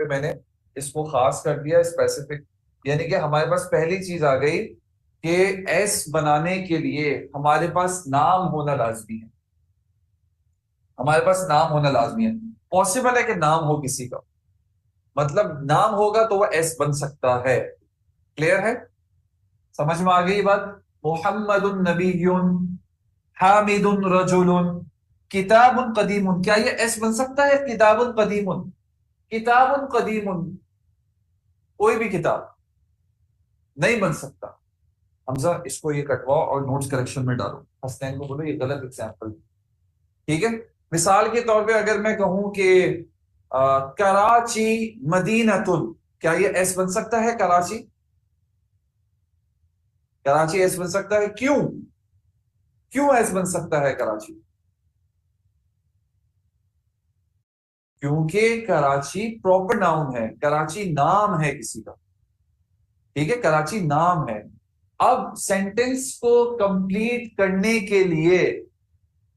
पे मैंने इसको खास कर दिया स्पेसिफिक, यानी कि हमारे पास पहली चीज आ गई कि एस बनाने के लिए हमारे पास नाम होना लाजमी है। हमारे पास नाम होना लाजमी है। पॉसिबल है कि नाम हो किसी का, मतलब नाम होगा तो वह एस बन सकता है। क्लियर है? समझ में आ गई बात? मोहम्मदुन नबीयुन, हामिदुन रजुलुन, किताबुन कदीमुन, क्या ये एस बन सकता है? किताबुन कदीमुन, किताबुन कदीमुन, कोई भी किताब नहीं बन सकता। हमजा इसको ये कटवाओ और नोट्स करेक्शन में डालो, हसनैन को बोलो ये गलत एग्जाम्पल। ठीक है? मिसाल के तौर पे अगर मैं कहूं कि कराची मदीनतुन, क्या ये एस बन सकता है? कराची, कराची एस बन सकता है? क्यों? क्यों एस बन सकता है कराची? क्योंकि कराची प्रॉपर नाउन है, कराची नाम है किसी का। ठीक है? कराची नाम है। अब सेंटेंस को कंप्लीट करने के लिए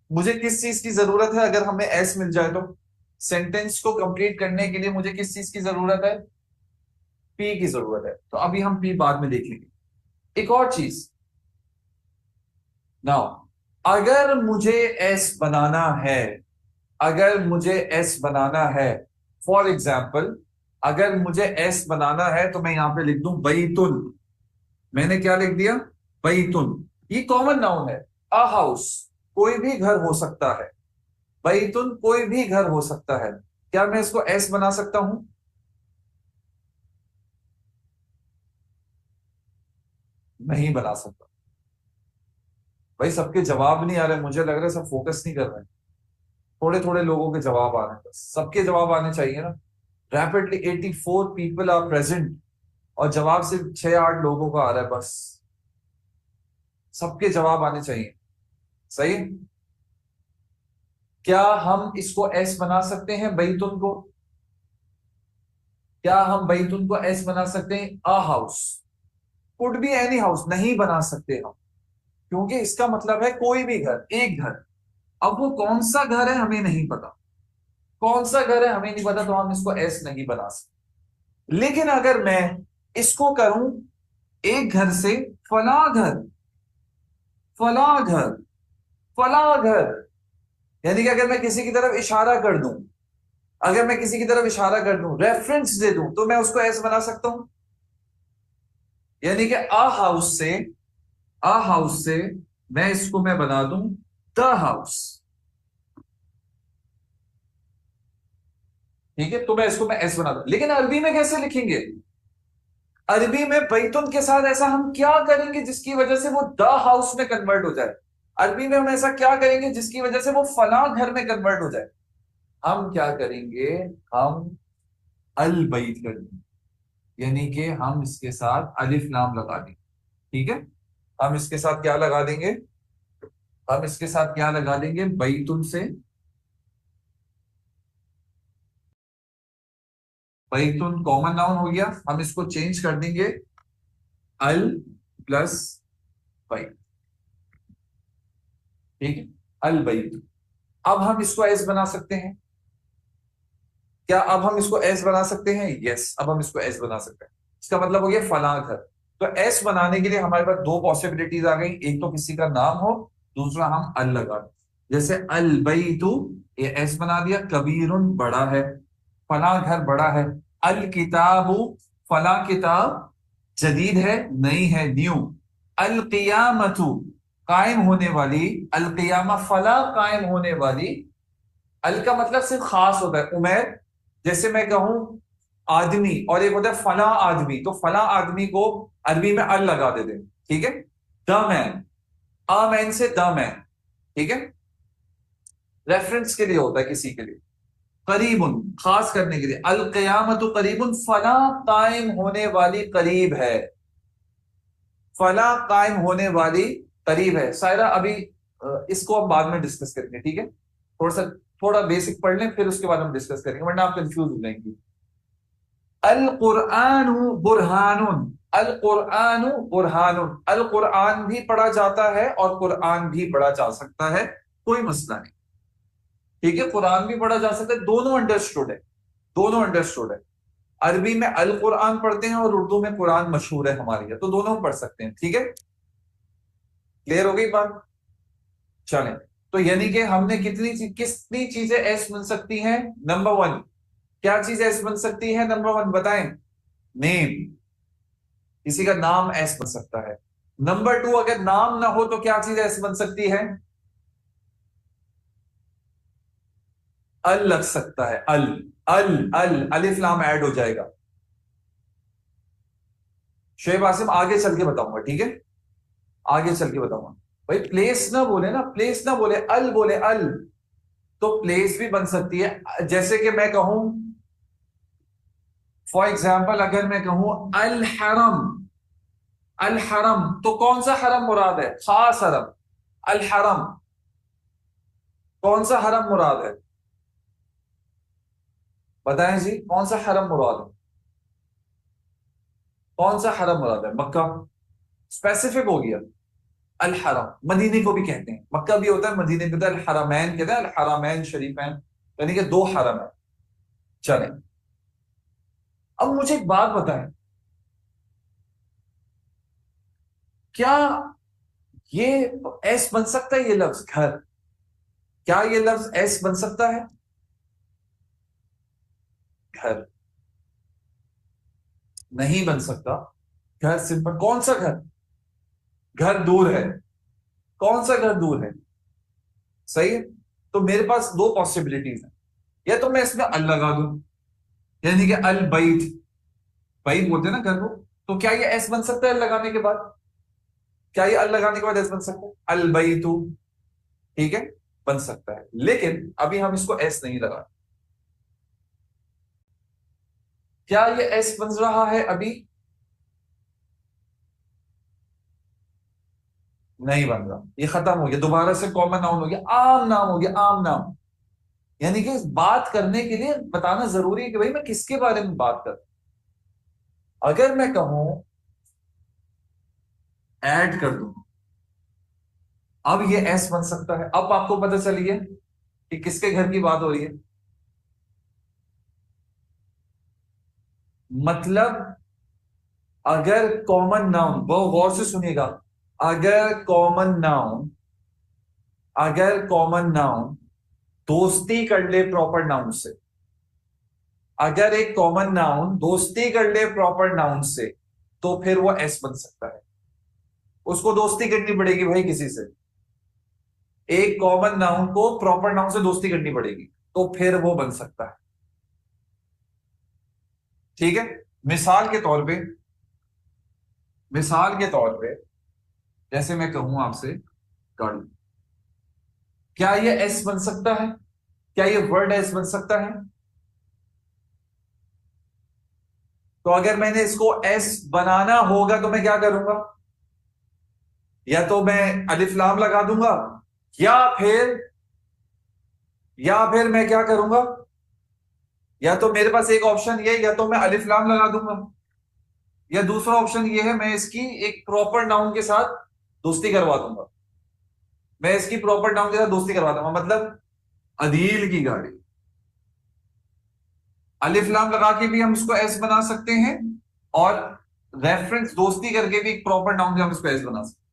मुझे किस चीज की जरूरत है? अगर हमें एस मिल जाए तो सेंटेंस को कंप्लीट करने के लिए मुझे किस चीज की जरूरत है? पी की जरूरत है। तो अभी हम पी बाद में देखेंगे। एक और चीज, नाउ अगर मुझे एस बनाना है, अगर मुझे एस बनाना है, फॉर एग्जाम्पल अगर मुझे एस बनाना है तो मैं यहां पे लिख दूं बैतुल। मैंने क्या लिख दिया? बैतुल। ये कॉमन नाउन है। अ हाउस, कोई भी घर हो सकता है। बैतुल कोई भी घर हो सकता है। क्या मैं इसको एस बना सकता हूं? नहीं बना सकता। भाई सबके जवाब नहीं आ रहे, मुझे लग रहा है सब फोकस नहीं कर रहे हैं। थोड़े थोड़े लोगों के जवाब आ रहे हैं, बस सबके जवाब आने चाहिए ना। रैपिडली 84 पीपल आर प्रेजेंट और जवाब सिर्फ 6-8 लोगों का आ रहा है बस। सबके जवाब आने चाहिए। सही? क्या हम इसको एस बना सकते हैं बैतुल को? क्या हम बैतुल को एस बना सकते हैं? A house, could be any house नहीं बना सकते हम, क्योंकि इसका मतलब है कोई भी घर, एक घर। अब वो कौन सा घर है हमें नहीं पता, कौन सा घर है हमें नहीं पता, तो हम इसको एस नहीं बना सकते। लेकिन अगर मैं इसको करूं एक घर से फला घर, फला घर, फला घर, यानी कि अगर मैं किसी की तरफ इशारा कर दूं, अगर मैं किसी की तरफ इशारा कर दूं, रेफरेंस दे दूं, तो मैं उसको ऐसे बना सकता हूं। यानी कि आ हाउस से, आ हाउस से मैं इसको मैं बना दूं द हाउस। ठीक है? तो मैं इसको मैं एस बना दूं, लेकिन अरबी में कैसे लिखेंगे? अरबी में बैतुन के साथ ऐसा हम क्या करेंगे जिसकी वजह से वो द हाउस में कन्वर्ट हो जाए? अरबी में हम ऐसा क्या करेंगे जिसकी वजह से वो फला घर में कन्वर्ट हो जाए? हम क्या करेंगे? हम अल बैत कर देंगे, यानी कि हम इसके साथ अलिफ नाम लगा देंगे। ठीक है? हम इसके साथ क्या लगा देंगे? हम इसके साथ क्या लगा देंगे? बैतुल से, बैतुल कॉमन नाउन हो गया, हम इसको चेंज कर देंगे अल प्लस बैत। ठीक है? अल बैत। अब हम इसको एस बना सकते हैं। क्या अब हम इसको एस बना सकते हैं? यस, अब हम इसको एस बना सकते हैं। इसका मतलब हो गया फला घर। तो एस बनाने के लिए हमारे पास दो पॉसिबिलिटीज आ गई, एक तो किसी का नाम हो, दूसरा हम अल लगा दें। जैसे अल बैतु, ये एस बना दिया, कबीरुन बड़ा है, फला घर बड़ा है। अल किताबु, फला किताब जदीद है, नई है, न्यू। अल कियामतु, कायम होने वाली, अल कियामा फला कायम होने वाली। अल का मतलब सिर्फ खास होता है, उमैर। जैसे मैं कहूं आदमी, और एक होता है फला आदमी, तो फला आदमी को अरबी में अल लगा देते हैं। ठीक है? द मैन, अ मैन से द मैन। ठीक है? रेफरेंस के लिए होता है किसी के लिए। करीबुन, खास करने के लिए। अल कयामत करीबुन, फला कायम होने वाली करीब है, फला कायम होने वाली करीब है। सायरा अभी इसको हम बाद में डिस्कस करेंगे। ठीक है? थोड़ा सा, थोड़ा बेसिक पढ़ लें, फिर उसके बाद हम डिस्कस करेंगे, वरना आप कंफ्यूज हो जाएंगे। अल कुरानु बुरहानुन, अल कुरानु बुरहानुन, अल कुरान भी पढ़ा जाता है और कुरान भी पढ़ा जा सकता है, कोई मसला नहीं। ठीक है? कुरान भी पढ़ा जा सकता है, दोनों अंडरस्टूड है, दोनों अंडरस्टूड है। अरबी में अल कुरान पढ़ते हैं और उर्दू में कुरान मशहूर है हमारे यहाँ, तो दोनों में पढ़ सकते हैं। ठीक है, क्लियर हो गई बात? चलें, तो यानी कि हमने कितनी चीजें एस बन सकती हैं? नंबर वन, क्या चीज एस बन सकती है? नंबर वन बताएं। नेम, किसी का नाम एस बन सकता है। नंबर टू, अगर नाम ना हो तो क्या चीज एस बन सकती है? अल लग सकता है, अल। अल अल अलिफ लाम ऐड हो जाएगा। शेब आसिम आगे चल के बताऊंगा, ठीक है, आगे चल के बताऊंगा। भाई प्लेस ना बोले ना, प्लेस ना बोले, अल बोले, अल। तो प्लेस भी बन सकती है, जैसे कि मैं कहूं, फॉर एग्जाम्पल अगर मैं कहूं अल हरम, अल हरम, तो कौन सा हरम मुराद है? खास हरम। अल हरम, कौन सा हरम मुराद है? बताएं जी, कौन सा हरम मुराद है? कौन सा हरम मुराद है? मक्का, स्पेसिफिक हो गया। अल हरम, मदीने को भी कहते हैं, मक्का भी होता है, मदीने भी होता है, अल हरमैन कहते हैं, अल हरमैन शरीफैन, यानी कि दो हरम है। चलें, अब मुझे एक बात बताएं, क्या ये एस बन सकता है? ये लफ्ज घर, क्या ये लफ्ज एस बन सकता है? घर नहीं बन सकता। घर सिंपल, कौन सा घर? घर दूर है, कौन सा घर दूर है? सही है, तो मेरे पास दो पॉसिबिलिटीज हैं। या तो मैं इसमें अल लगा दूं, यानी कि अल बैत, बैत बोलते हैं ना घर को, तो क्या ये एस बन सकता है अल लगाने के बाद? क्या ये अल लगाने के बाद एस बन सकता है? अल बैतु, ठीक है, बन सकता है, लेकिन अभी हम इसको एस नहीं लगा। क्या ये एस बन रहा है अभी? नहीं बन रहा, ये खत्म हो गया, दोबारा से कॉमन नाउन हो गया, आम नाम हो गया, आम नाम। यानी कि बात करने के लिए बताना जरूरी है कि भाई मैं किसके बारे में बात कर। अगर मैं कहूं ऐड कर दूं, अब ये एस बन सकता है। अब आपको पता चली है कि किसके घर की बात हो रही है। मतलब अगर कॉमन नाउन, बहुत गौर से सुनिएगा, अगर कॉमन नाउन, अगर कॉमन नाउन दोस्ती कर ले प्रॉपर नाउन से, अगर एक कॉमन नाउन दोस्ती कर ले प्रॉपर नाउन से, तो फिर वो एस बन सकता है। उसको दोस्ती करनी पड़ेगी भाई किसी से, एक कॉमन नाउन को प्रॉपर नाउन से दोस्ती करनी पड़ेगी, तो फिर वो बन सकता है। ठीक है, मिसाल के तौर पे, मिसाल के तौर पे जैसे मैं कहूं आपसे गाड़ी, क्या ये एस बन सकता है? क्या ये वर्ड एस बन सकता है? तो अगर मैंने इसको एस बनाना होगा तो मैं क्या करूंगा? या तो मैं अलिफ लाम लगा दूंगा, या फिर, या फिर मैं क्या करूंगा? या तो मेरे पास एक ऑप्शन ये, या तो मैं अलिफ लाम लगा दूंगा, या दूसरा ऑप्शन ये है मैं इसकी एक प्रॉपर नाउन के साथ दोस्ती करवा दूंगा। मैं इसकी प्रॉपर नाउन के साथ दोस्ती करवा दूंगा, मतलब अदील की गाड़ी। अलिफ लाम लगा के भी हम इसको एस बना सकते हैं, और रेफरेंस दोस्ती करके भी एक प्रॉपर नाउन से हम इसको एस बना सकते हैं।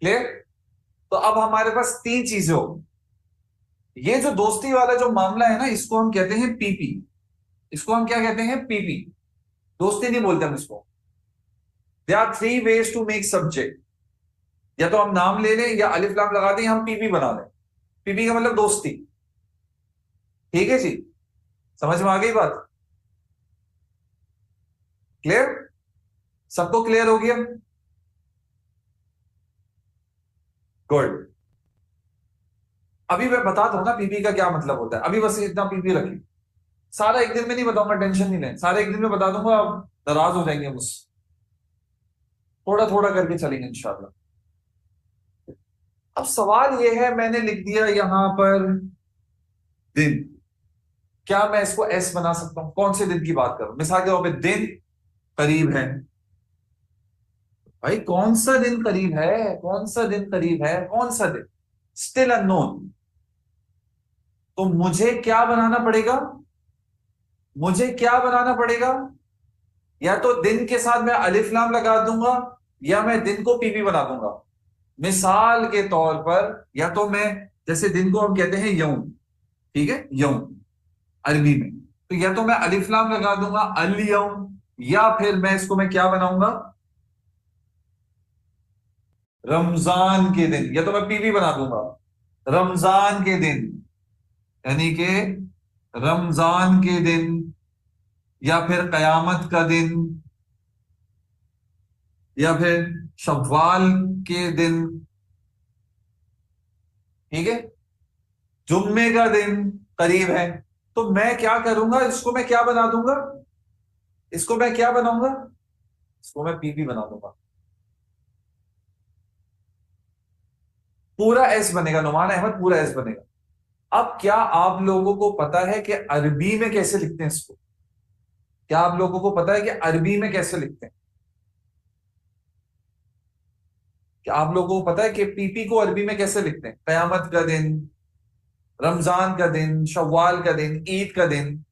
क्लियर? तो अब हमारे पास तीन चीजें हो। ये जो दोस्ती वाला जो मामला है ना, इसको हम कहते हैं पीपी। इसको हम क्या कहते हैं? पीपी। दोस्ती नहीं बोलते हम इसको। There are three ways to make subject, या तो हम नाम ले लें, या अलिफ लाम लगा दें, या हम पीपी बना लें। पीपी का मतलब दोस्ती। ठीक है जी, समझ में आ गई बात? क्लियर? सबको क्लियर हो गया? गुड। अभी मैं बताता हूं ना पीपी का क्या मतलब होता है, अभी बस इतना पीपी रखिए। सारा एक दिन में नहीं बताऊंगा, टेंशन नहीं लें, सारे एक दिन में बता दूंगा, आप नाराज हो जाएंगे मुझसे। थोड़ा थोड़ा करके चलेंगे इंशाल्लाह। अब सवाल यह है, मैंने लिख दिया यहां पर दिन, क्या मैं इसको एस बना सकता हूं? कौन से दिन की बात करूं? मिसाल के तौर पे दिन करीब है। भाई कौन सा दिन करीब है? कौन सा दिन करीब है? कौन सा दिन? Still unknown. तो मुझे क्या बनाना पड़ेगा? मुझे क्या बनाना पड़ेगा? या तो दिन के साथ मैं अलिफ लाम लगा दूंगा, या मैं दिन को पीपी बना दूंगा। मिसाल के तौर पर, या तो मैं, जैसे दिन को हम कहते हैं यौम, ठीक है, यौम अरबी में, तो या तो मैं अलिफ लाम लगा दूंगा अल यौम, या फिर मैं इसको मैं क्या बनाऊंगा, रमजान के दिन, या तो मैं पीपी बना दूंगा रमजान के दिन, यानी कि रमजान के दिन, या फिर कयामत का दिन, या फिर शव्वाल के दिन, ठीक है, जुम्मे का दिन करीब है। तो मैं क्या करूंगा, इसको मैं क्या बना दूंगा, इसको मैं क्या बनाऊंगा, इसको मैं पीपी बना दूंगा। पूरा एस बनेगा, नुमान अहमद, पूरा एस बनेगा। अब क्या आप लोगों को पता है कि अरबी में कैसे लिखते हैं इसको? क्या आप लोगों को पता है कि अरबी में कैसे लिखते हैं? क्या आप लोगों को पता है कि पीपी को अरबी में कैसे लिखते हैं? कयामत का दिन, रमजान का दिन, शव्वाल का दिन, ईद का दिन।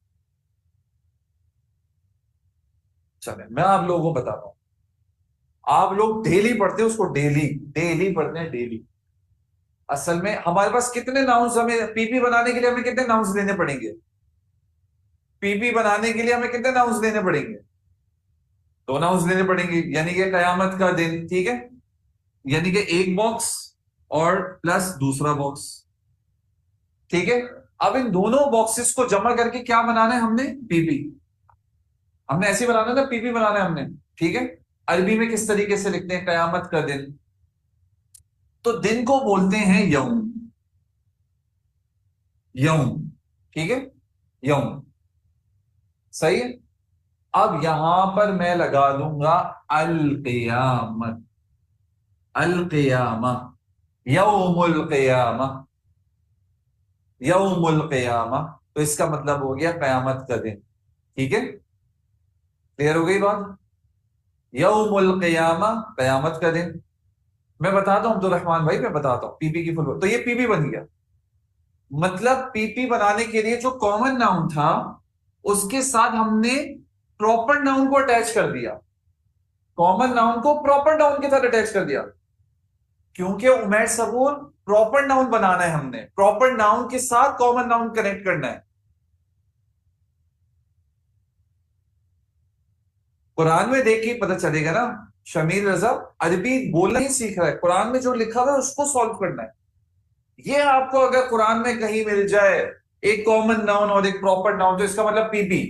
चले मैं आप लोगों को बताता हूं। आप लोग डेली पढ़ते हो उसको, डेली डेली पढ़ते हैं, डेली। असल में हमारे पास कितने नाउन्स, हमें पीपी बनाने के लिए हमें कितने नाउन्स लेने पड़ेंगे? पीपी बनाने के लिए हमें कितने नाउन्स लेने पड़ेंगे? दो नाउन्स लेने पड़ेंगे, यानी कि कयामत का दिन, ठीक है, यानी कि एक बॉक्स और प्लस दूसरा बॉक्स, ठीक है। अब इन दोनों बॉक्सेस को जमा करके क्या बनाना है हमने? पीपी। हमने ऐसे ही बनाना है ना, पीपी बनाना है हमने, ठीक है। अरबी में किस तरीके से लिखते हैं कयामत का दिन? तो दिन को बोलते हैं यौम, यौम, ठीक है, यौम, सही है। अब यहां पर मैं लगा दूंगा अल क़ियामत, अल क़ियामा, यौमुल क़ियामा, यौमुल क़ियामा। तो इसका मतलब हो गया कयामत का दिन, ठीक है। क्लियर हो गई बात? यौमुल क़ियामा, कयामत का दिन। मैं बताता हूं अब्दुल रहमान भाई, मैं बताता हूं पीपी की फुल, तो ये पीपी बन गया। मतलब पीपी बनाने के लिए जो कॉमन नाउन था, उसके साथ हमने प्रॉपर नाउन को अटैच कर दिया, कॉमन नाउन को प्रॉपर नाउन के साथ अटैच कर दिया। क्योंकि उमैर सबूर, प्रॉपर नाउन बनाना है हमने, प्रॉपर नाउन के साथ कॉमन नाउन कनेक्ट करना है। कुरान में देख के ही पता चलेगा ना। शमीर रजा अरबी बोलना ही सीख रहा है, कुरान में जो लिखा हुआ है उसको सॉल्व करना है। ये आपको अगर कुरान में कहीं मिल जाए एक कॉमन नाउन और एक प्रॉपर नाउन, तो इसका मतलब पीपी।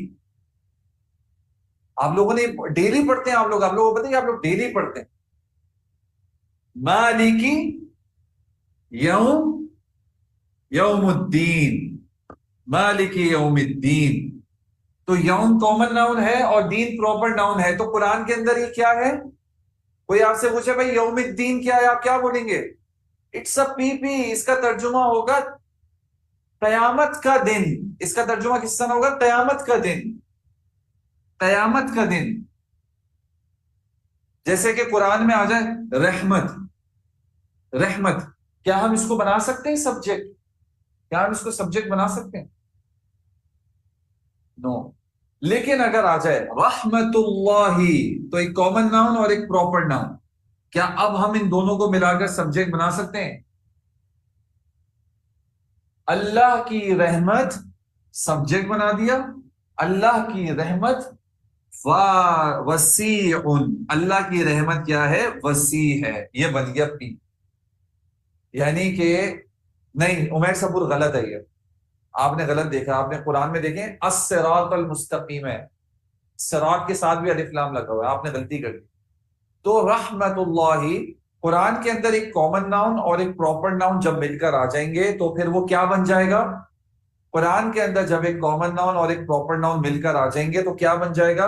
आप लोगों ने डेली पढ़ते हैं, आप लोगों को पता है कि आप लोग डेली पढ़ते हैं। मालिकी यौम, यौमुद्दीन, मालिकी यौमुद्दीन। तो यौम कॉमन नाउन है और दीन प्रॉपर नाउन है, तो कुरान के अंदर ये क्या है? कोई आपसे पूछे भाई यौमुद्दीन क्या है, आप क्या बोलेंगे? It's a PP. इसका तर्जुमा होगा कयामत का दिन। इसका तर्जुमा किस तरह होगा? कयामत का दिन, कयामत का दिन। जैसे कि कुरान में आ जाए रहमत, रहमत, क्या हम इसको बना सकते हैं सब्जेक्ट? क्या हम इसको सब्जेक्ट बना सकते हैं? नो। लेकिन अगर आ जाए रहमतुल्लाही, तो एक कॉमन नाउन और एक प्रॉपर नाउन, क्या अब हम इन दोनों को मिलाकर सब्जेक्ट बना सकते हैं? अल्लाह की रहमत सब्जेक्ट बना दिया, अल्लाह की रहमत वसीउन, अल्लाह की रहमत क्या है? वसी है, ये बन गया पी। यानी कि नहीं, उमैर सबूर गलत है ये, आपने गलत देखा। आपने कुरान में देखें अस्सिरातल मुस्तकीम है, सिरात के साथ भी अलिफ लाम लगा हुआ है, आपने गलती कर दी। तो रहमतुल्लाही, कुरान के अंदर एक कॉमन नाउन और एक प्रॉपर नाउन जब मिलकर आ जाएंगे तो फिर वो क्या बन जाएगा? कुरान के अंदर जब एक कॉमन नाउन और एक प्रॉपर नाउन मिलकर आ जाएंगे तो क्या बन जाएगा?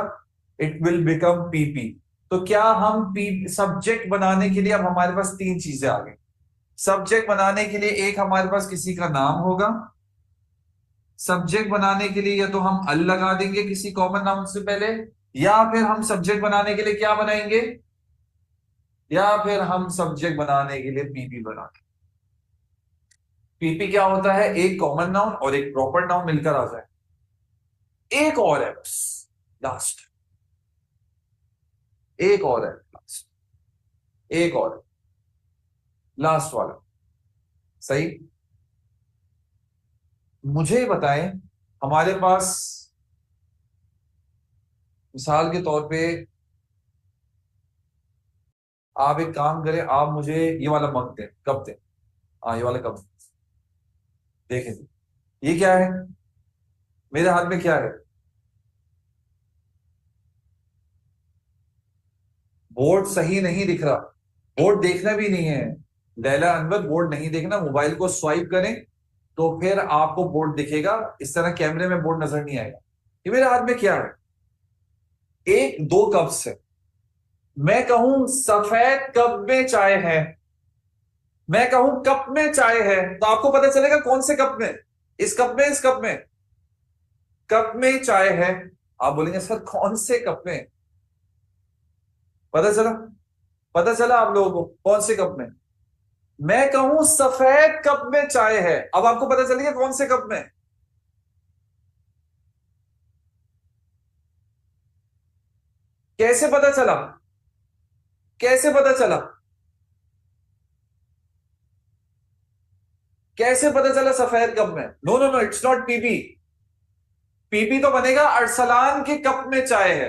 It will become PP. तो क्या हम पी सब्जेक्ट बनाने के लिए, अब हमारे पास तीन चीजें आ गई। सब्जेक्ट बनाने के लिए एक हमारे पास किसी का नाम होगा, सब्जेक्ट बनाने के लिए या तो हम अल लगा देंगे किसी कॉमन नाउन से पहले, या फिर हम सब्जेक्ट बनाने के लिए क्या बनाएंगे, या फिर हम सब्जेक्ट बनाने के लिए पीपी बनाएंगे। पीपी क्या होता है? एक कॉमन नाउन और एक प्रॉपर नाउन मिलकर आ जाए। एक और है बस, लास्ट, एक और है लास्ट, एक और है, लास्ट वाला। सही। मुझे बताएं, हमारे पास मिसाल के तौर पे, आप एक काम करें, आप मुझे ये वाला मग दें, कब दें, हाँ ये वाला कब, देखें ये क्या है, मेरे हाथ में क्या है, बोर्ड सही नहीं दिख रहा, बोर्ड देखना भी नहीं है लैला अनवर, बोर्ड नहीं देखना, मोबाइल को स्वाइप करें तो फिर आपको बोर्ड दिखेगा, इस तरह कैमरे में बोर्ड नजर नहीं आएगा। ये मेरे हाथ में क्या है, एक दो कप्स है, मैं कहूं सफेद कप में चाय है, मैं कहूं कप में चाय है, तो आपको पता चलेगा कौन से कप में, इस कप में, इस कप में, कप में चाय है। आप बोलेंगे सर कौन से कप में, पता चला, पता चला आप लोगों को कौन से कप में, मैं कहूं सफेद कप में चाय है, अब आपको पता चलेगा कौन से कप में। कैसे पता चला, कैसे पता चला, कैसे पता चला सफेद कप में, no no no, it's not PP, PP तो बनेगा अरसलान के कप में चाय है,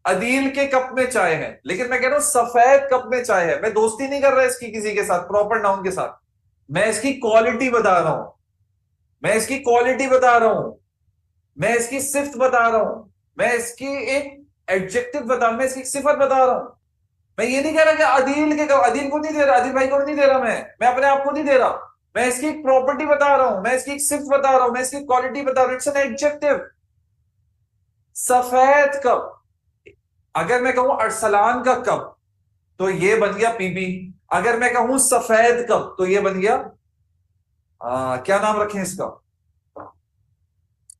अदील के कप में चाय है, लेकिन मैं कह रहा हूं सफेद कप में चाय है, मैं दोस्ती नहीं कर रहा इसकी किसी के साथ प्रॉपर नाउन के साथ, मैं इसकी क्वालिटी बता रहा हूं, मैं इसकी क्वालिटी बता रहा हूं, मैं इसकी सिफ्त बता रहा हूं, मैं इसकी एक एडजेक्टिव बता, मैं इसकी सिफत बता रहा हूं। मैं ये नहीं कह रहा कि अदील के, अदील को नहीं दे रहा, अदील भाई को नहीं दे रहा, मैं अपने आप को नहीं दे रहा, मैं इसकी एक प्रॉपर्टी बता रहा हूं, मैं इसकी एक सिफ्त बता रहा हूं, मैं इसकी क्वालिटी बता रहा हूं, इट्स एन एडजेक्टिव। सफेद कप, अगर मैं कहूं अरसलान का कप तो ये बन गया पीबी, अगर मैं कहूं सफेद कप तो ये बन गया क्या नाम रखें इसका,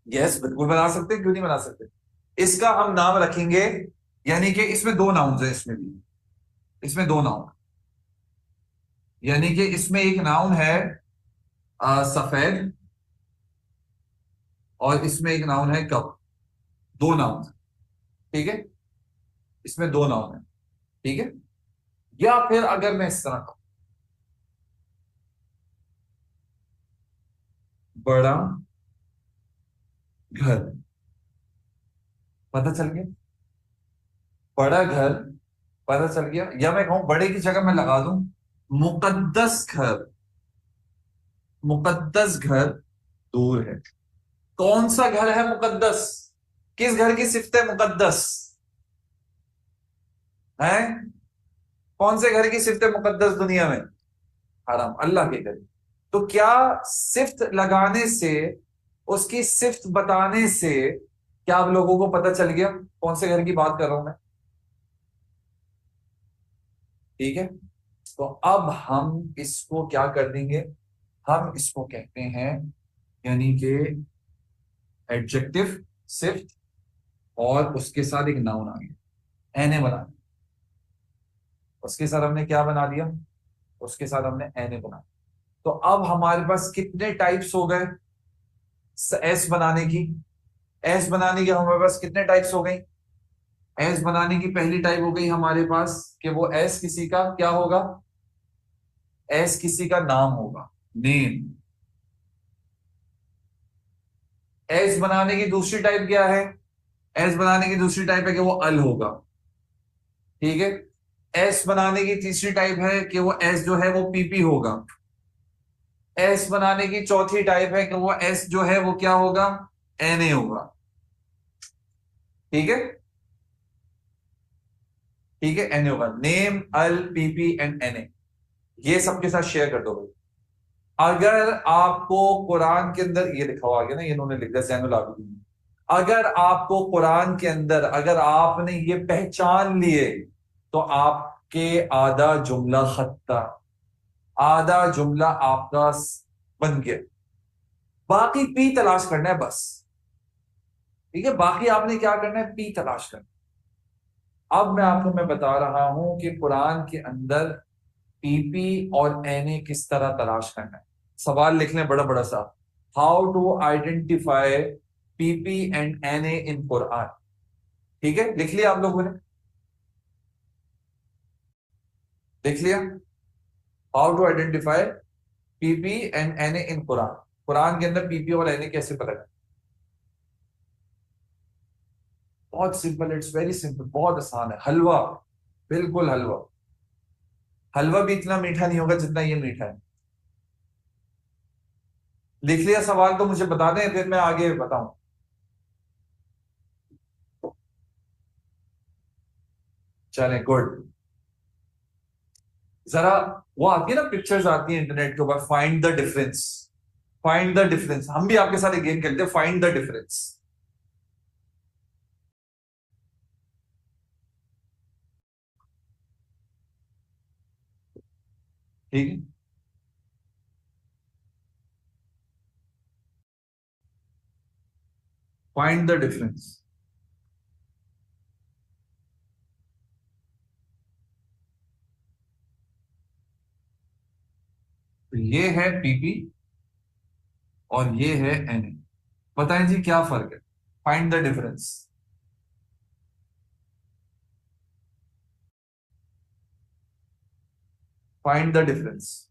यस बिल्कुल बना सकते हैं, क्यों नहीं बना सकते, इसका हम नाम रखेंगे, यानी कि इसमें दो नाउन है, इसमें भी, इसमें दो नाउन, यानी कि इसमें एक नाउन है सफेद, और इसमें एक नाउन है कप, दो नाउन, ठीक है, इसमें दो नाउन है, ठीक है। या फिर अगर मैं इस तरह कहूं, बड़ा घर, पता चल गया, बड़ा घर, पता चल गया, या मैं कहूं बड़े की जगह मैं लगा दूं मुकद्दस घर, मुकद्दस घर दूर है। कौन सा घर है मुकद्दस, किस घर की सिफत है मुकद्दस है, कौन से घर की सिफत है मुकद्दस दुनिया में, हराम, अल्लाह के घर। तो क्या सिफ्त लगाने से, उसकी सिफ्त बताने से क्या आप लोगों को पता चल गया कौन से घर की बात कर रहा हूं मैं, ठीक है। तो अब हम इसको क्या कर देंगे, हम इसको कहते हैं, यानी कि एडजेक्टिव, सिफ्त, और उसके साथ एक नाउन आ गया, एने बना दिया, उसके साथ हमने क्या बना दिया, उसके साथ हमने एने बना दिया। तो अब हमारे पास कितने टाइप्स हो गए एस बनाने की, एस बनाने की हमारे पास कितने टाइप्स हो गई, एस बनाने की पहली टाइप हो गई हमारे पास कि वो एस किसी का क्या होगा, एस किसी का नाम होगा, नेम। एस बनाने की दूसरी टाइप क्या है, एस बनाने की दूसरी टाइप है कि वो अल होगा, ठीक है। एस बनाने की तीसरी टाइप है कि वो एस जो है वो पीपी होगा। एस बनाने की चौथी टाइप है कि वो एस जो है वो क्या होगा, एनए होगा, ठीक है, ठीक है, एनए होगा, नेम, अल, पीपी एंड एनए, ये सबके साथ शेयर कर दो भाई। अगर आपको कुरान के अंदर, ये लिखा हुआ आ गया ना, ये इन्होंने लिख दिया जैनुल आबिदीन, अगर आपको कुरान के अंदर अगर आपने ये पहचान लिए तो आपके आधा जुमला खत्ता, आधा जुमला आपका बन गया, बाकी पी तलाश करना है बस, ठीक है, बाकी आपने क्या करना है, पी तलाश करना। अब मैं बता रहा हूं कि कुरान के अंदर पीपी और एनए किस तरह तलाश करना है। सवाल लिख लें बड़ा बड़ा सा, how to identify PP and Na in Quran। ठीक है, लिख लिया आप लोगों ने? लिख लिया? How to identify PP and Na in Quran. Quran के अंदर PP और Na कैसे पता करें? बहुत सिंपल, इट्स वेरी सिंपल, बहुत आसान है। हलवा, बिल्कुल हलवा। हलवा भी इतना मीठा नहीं होगा जितना ये मीठा है। लिख लिया सवाल तो मुझे बता दें, फिर मैं आगे बताऊं। चले, गुड। जरा वो आती है ना, पिक्चर्स आती है इंटरनेट के ऊपर, find the difference. Find the difference, हम भी आपके साथ एक गेम खेलते हैं, फाइंड द डिफरेंस। ठीक है, फाइंड द डिफरेंस। ये है PP और ये है Na। बताएं जी क्या फर्क है? Find the difference. Find the difference.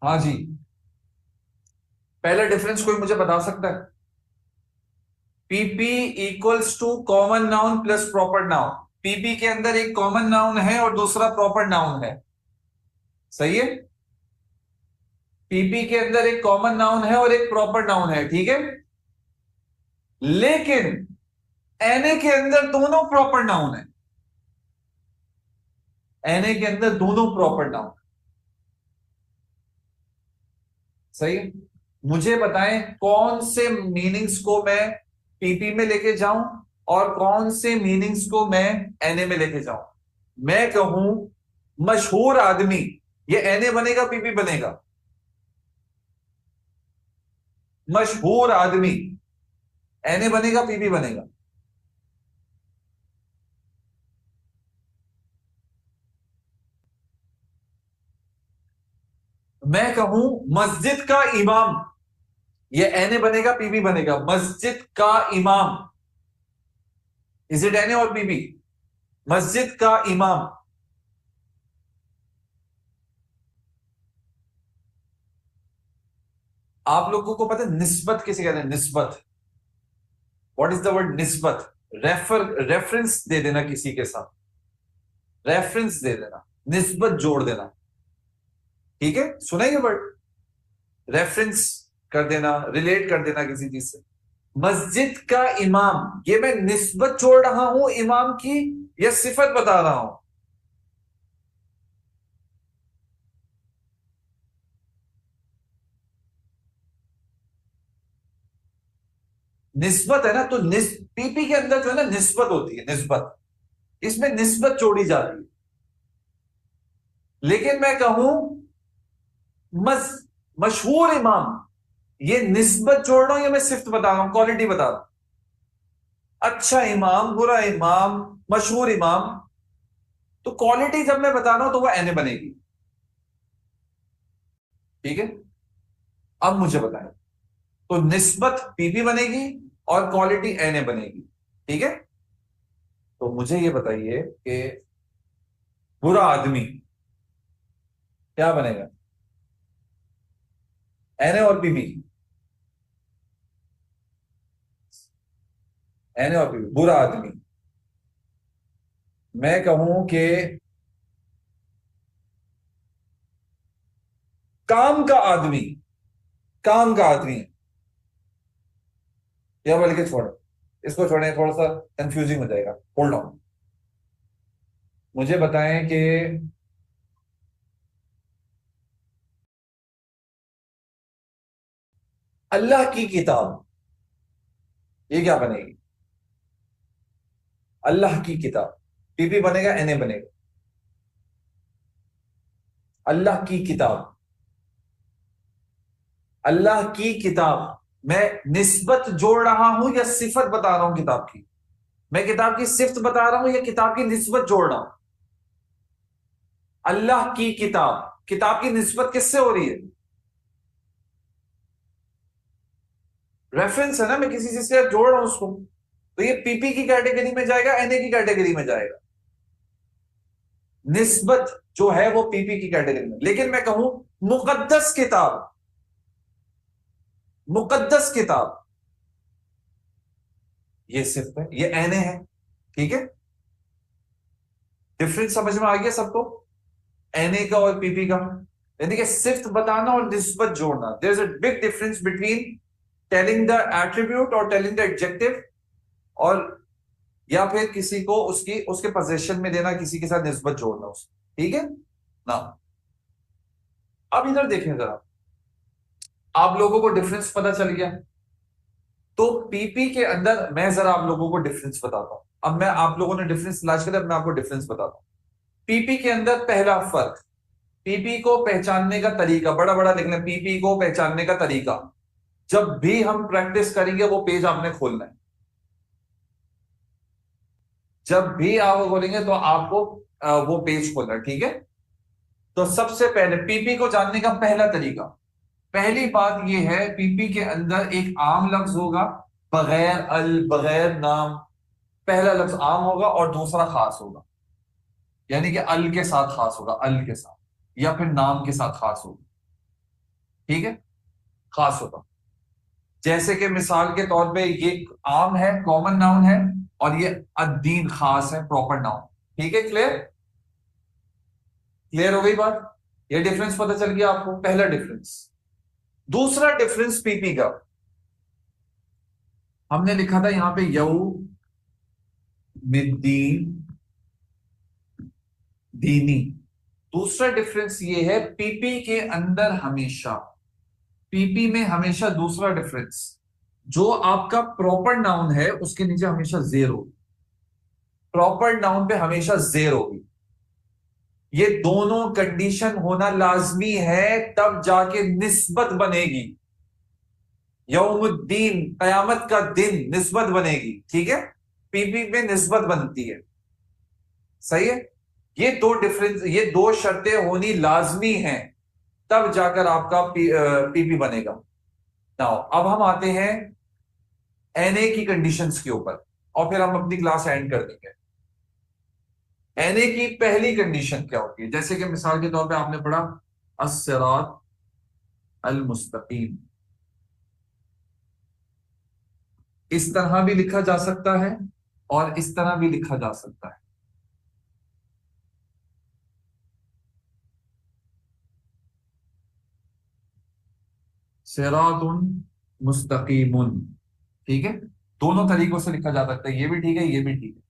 हाँ जी, पहला डिफरेंस कोई मुझे बता सकता है? PP equals to common noun plus proper noun. PP के अंदर एक कॉमन नाउन है और दूसरा प्रॉपर नाउन है। सही है? PP के अंदर एक कॉमन नाउन है और एक प्रॉपर नाउन है, ठीक है। लेकिन Na के अंदर दोनों प्रॉपर नाउन है। Na के अंदर दोनों प्रॉपर नाउन। सही है? मुझे बताएं कौन से मीनिंग्स को मैं PP में लेके जाऊं और कौन से मीनिंग्स को मैं Na में लेके जाऊं। मैं कहूं मशहूर आदमी, ये Na बनेगा PP बनेगा? मशहूर आदमी Na बनेगा PP बनेगा? मैं कहूं मस्जिद का इमाम, ये Na बनेगा PP बनेगा? मस्जिद का इमाम, इज इट Na और PP? मस्जिद का इमाम। आप लोगों को पता है निस्बत किसे कहते हैं? निस्बत, व्हाट इज द वर्ड निस्बत? रेफरेंस दे देना किसी के साथ, रेफरेंस दे देना, निस्बत जोड़ देना। ठीक है, सुना ये वर्ड? रेफरेंस कर देना, रिलेट कर देना किसी चीज से। मस्जिद का इमाम, ये मैं निस्बत जोड़ रहा हूं इमाम की या सिफत बता रहा हूं? निस्बत है ना, तो PP के अंदर जो है ना निस्बत होती है, निस्बत, इसमें निस्बत जोड़ी जाती है। लेकिन मैं कहूं मस मशहूर इमाम, ये निस्बत जोड़ रहा हूं या मैं सिफ्त बता रहा हूं, क्वालिटी बता रहा हूं? अच्छा इमाम, बुरा इमाम, मशहूर इमाम, तो क्वालिटी जब मैं बता रहा हूं तो वो Na बनेगी। ठीक है, अब मुझे बताएं, तो निस्बत PP बनेगी और क्वालिटी Na बनेगी। ठीक है, तो मुझे ये बताइए कि बुरा आदमी क्या बनेगा? Na और PP? Na और PP, बुरा आदमी। मैं कहूं कि काम का आदमी, काम का आदमी, या बल्कि छोड़ो, इसको छोड़ें, थोड़ा सा कंफ्यूजिंग हो जाएगा, होल्ड ऑन। मुझे बताएं कि अल्लाह की किताब, ये क्या बनेगी? अल्लाह की किताब, PP बनेगा Na बनेगा? अल्लाह की किताब, अल्लाह की किताब। मैं निस्बत जोड़ रहा हूं या सिफत बता रहा हूं किताब की? मैं किताब की सिफत बता रहा हूं या किताब की निस्बत जोड़ रहा हूं? अल्लाह की किताब, किताब की निस्बत किससे हो रही है? रेफरेंस है ना, मैं किसी चीज से जोड़ रहा हूं उसको, तो ये पीपी की कैटेगरी में जाएगा, एनए की कैटेगरी में जाएगा। निस्बत जो है वो पीपी की कैटेगरी में। लेकिन मैं कहूं मुकद्दस किताब, मुकद्दस किताब, ये सिर्फ है, ये एनए है। ठीक है, डिफरेंस समझ में आ गया सबको, एनए का और पीपी का? यानी कि सिर्फ बताना और निस्बत जोड़ना, there is a big difference between telling the attribute और टेलिंग द एडजेक्टिव, और या फिर किसी को उसकी उसके पोजीशन में देना, किसी के साथ निस्बत जोड़ना उसको। ठीक है ना? अब इधर देखें जरा, आप लोगों को डिफरेंस पता चल गया। तो पीपी के अंदर मैं जरा आप लोगों को डिफरेंस बताता हूं। अब मैं, आप लोगों ने डिफरेंस तलाश किया, मैं आपको डिफरेंस बताता हूं। पीपी के अंदर पहला फर्क, पीपी को पहचानने का तरीका, बड़ा बड़ा लिख लें, पीपी को पहचानने का तरीका। जब भी हम प्रैक्टिस करेंगे वो पेज आपने खोलना है। जब भी आप बोलेंगे तो आपको वो पेज खोलना है। ठीक है, तो सबसे पहले पीपी को जानने का पहला तरीका, पहली बात यह है, पीपी के अंदर एक आम लफ्ज होगा, बगैर अल, बगैर नाम। पहला लफ्ज आम होगा और दूसरा खास होगा, यानी कि अल के साथ खास होगा, अल के साथ, या फिर नाम के साथ खास होगा। ठीक है, खास होगा। जैसे कि मिसाल के तौर पे ये आम है, कॉमन नाउन है, और ये अद्दीन खास है, प्रॉपर नाउन। ठीक है, क्लियर? क्लियर हो गई बात? ये डिफरेंस पता चल गया आपको, पहला डिफरेंस। दूसरा डिफरेंस पीपी का, हमने लिखा था यहां पे यऊ मिद्दीन दीनी। दूसरा डिफरेंस ये है, पीपी के अंदर हमेशा, पीपी में हमेशा दूसरा डिफरेंस, जो आपका प्रॉपर नाउन है उसके नीचे हमेशा जेर होगी। प्रॉपर नाउन पे हमेशा जेर होगी। ये दोनों कंडीशन होना लाजमी है, तब जाके निस्बत बनेगी। यौमुद्दीन, कयामत का दिन, निस्बत बनेगी। ठीक है, पीपी में निस्बत बनती है। सही है, ये दो डिफरेंस, ये दो शर्तें होनी लाजमी हैं, तब जाकर आपका पीपी बनेगा। नाउ अब हम आते हैं एनए की कंडीशंस के ऊपर, और फिर हम अपनी क्लास एंड कर देंगे। एनए की पहली कंडीशन क्या होती है? जैसे कि मिसाल के तौर पे आपने पढ़ा अस्सिरात अल मुस्तकीम, इस तरह भी लिखा जा सकता है और इस तरह भी लिखा जा सकता है। सिरातुन मुस्तकीमुन, ठीक है, दोनों तरीकों से लिखा जा सकता है, ये भी ठीक है, ये भी ठीक है।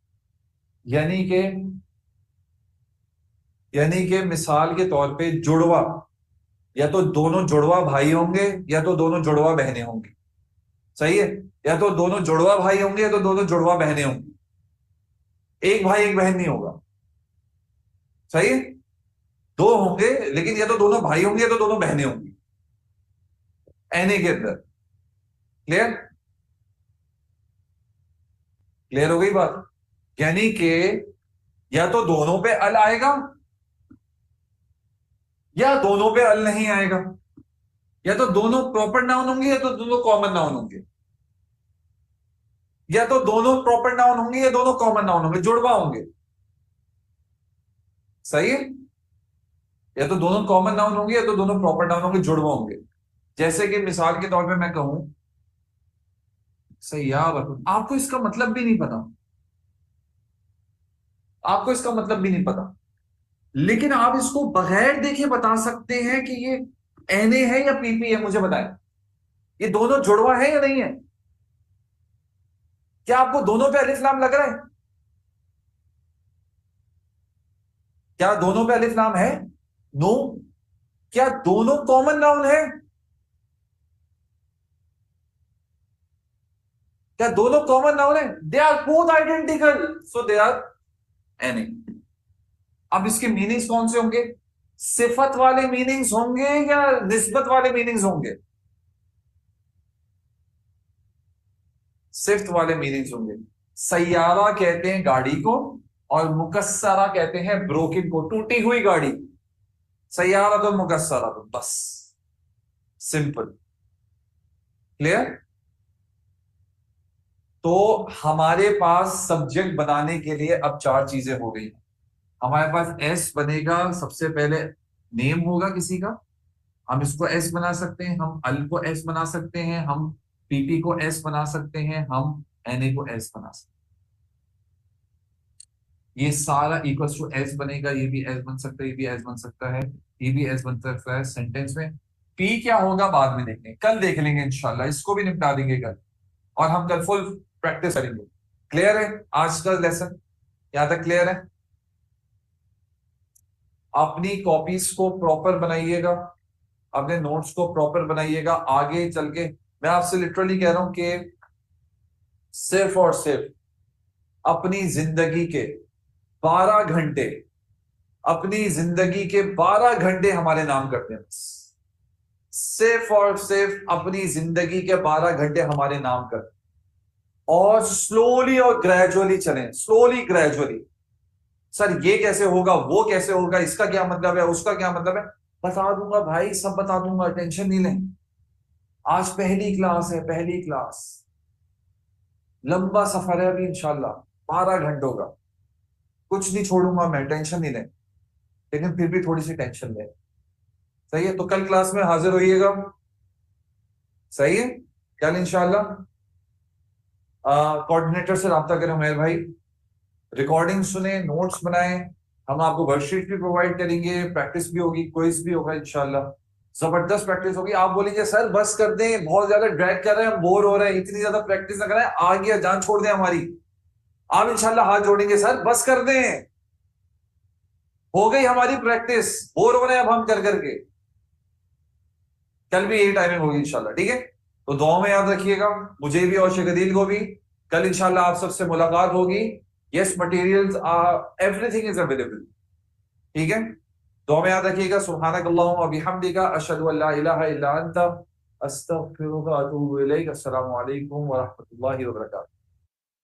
यानी कि मिसाल के तौर पे जुड़वा, या तो दोनों जुड़वा भाई होंगे या तो दोनों जुड़वा बहनें होंगी। सही है, या तो दोनों जुड़वा भाई होंगे या तो दोनों जुड़वा बहनें होंगी। एक भाई एक बहन नहीं होगा। सही है, दो होंगे, लेकिन या तो दोनों भाई होंगे या तो दोनों बहनें होंगी एनए के अंदर। क्लियर? क्लियर हो गई बात? यानी कि या तो दोनों पे अल आएगा या दोनों पे अल नहीं आएगा, या तो दोनों प्रॉपर नाउन होंगे या तो दोनों कॉमन नाउन होंगे, या तो दोनों प्रॉपर नाउन होंगे या दोनों कॉमन नाउन होंगे, जुड़वा होंगे। सही है, या तो दोनों कॉमन नाउन होंगे या तो दोनों प्रॉपर नाउन होंगे, जुड़वा होंगे। जैसे कि मिसाल के तौर पे मैं कहूं सयाब, आपको इसका मतलब भी नहीं पता, आपको इसका मतलब भी नहीं पता, लेकिन आप इसको बगैर देखे बता सकते हैं कि ये एनए है या पीपी है। मुझे बताएं, ये दोनों जुड़वा है या नहीं है? क्या आपको दोनों पे अलिफ लाम लग रहा है? क्या दोनों पे अलिफ लाम है? नो। क्या दोनों कॉमन नाउन है? क्या दोनों कॉमन नाउन है? They are both identical, so they are NA. अब इसके मीनिंग्स कौन से होंगे? सिफत वाले मीनिंग्स होंगे या निस्बत वाले मीनिंग्स होंगे? सिफ्त वाले मीनिंग्स होंगे। सैयारा कहते हैं गाड़ी को, और मुकस्सरा कहते हैं ब्रोकन को, टूटी हुई गाड़ी। सैयारा तो मुकस्सरा तो, बस सिंपल। क्लियर? तो हमारे पास सब्जेक्ट बनाने के लिए अब चार चीजें हो गई। हमारे पास एस बनेगा, सबसे पहले नेम होगा किसी का, हम इसको एस बना सकते हैं, हम अल को एस बना सकते हैं, हम पीपी को एस बना सकते हैं, हम एनए को एस बना सकते हैं। ये सारा इक्वल्स टू एस बनेगा, ये भी एस बन सकता है, ये भी एस बन सकता है, ये भी एस बन सकता है सेंटेंस में। पी क्या होगा बाद में देखेंगे, कल देख लेंगे इंशाल्लाह, इसको भी निपटा देंगे कल, और हम कल फुल प्रैक्टिस करेंगे। क्लियर है आज का लेसन? यहां तक क्लियर है? अपनी कॉपीज को प्रॉपर बनाइएगा, अपने नोट्स को प्रॉपर बनाइएगा। आगे चल के मैं आपसे लिटरली कह रहा हूं कि सिर्फ और सिर्फ अपनी जिंदगी के 12 घंटे, अपनी जिंदगी के 12 घंटे हमारे नाम करते हैं बस। सिर्फ और सिर्फ अपनी जिंदगी के 12 घंटे हमारे नाम करते हैं, और स्लोली और ग्रेजुअली चलें, स्लोली ग्रेजुअली। सर ये कैसे होगा, वो कैसे होगा, इसका क्या मतलब है, उसका क्या मतलब है, बता दूंगा भाई, सब बता दूंगा, टेंशन नहीं लें। आज पहली क्लास है, पहली क्लास, लंबा सफर है अभी इंशाल्लाह, 12 घंटों का। कुछ नहीं छोड़ूंगा मैं, टेंशन नहीं लें, लेकिन फिर भी थोड़ी सी टेंशन लें। सही है? तो कल क्लास में हाजिर होइएगा। सही है? कल इंशाल्लाह कोऑर्डिनेटर से राब्ता करें उमेर भाई, रिकॉर्डिंग सुने, नोट्स बनाएं, हम आपको वर्कशीट भी प्रोवाइड करेंगे, प्रैक्टिस भी होगी, क्विज भी होगा इंशाल्लाह। जबरदस्त प्रैक्टिस होगी। आप बोलेंगे सर बस कर दें, बहुत ज्यादा ड्रैग कर रहे हैं, हम बोर हो रहे हैं, इतनी ज्यादा प्रैक्टिस ना कराएं, आ गया जान छोड़ दें हमारी। आप इंशाल्लाह हाथ जोड़ेंगे, सर बस कर दें, हो गई हमारी प्रैक्टिस, बोर हो रहे हैं अब हम कर करके। कल भी यही टाइमिंग होगी इंशाल्लाह, ठीक है? तो दुआ में याद रखिएगा, मुझे भी और शेख अदील को भी। कल इंशाल्लाह आप सबसे मुलाकात होगी। Yes, materials are, everything is available, ठीक है? दुआ में याद रखिएगा। सुब्हानक अल्लाहुम्मा व बिहम्दिका, अशहदु अल्ला इलाहा इल्ला अंता, अस्तगफिरुका व अतूबु इलैक। अस्सलामु अलैकुम व रहमतुल्लाहि व बरकातहू।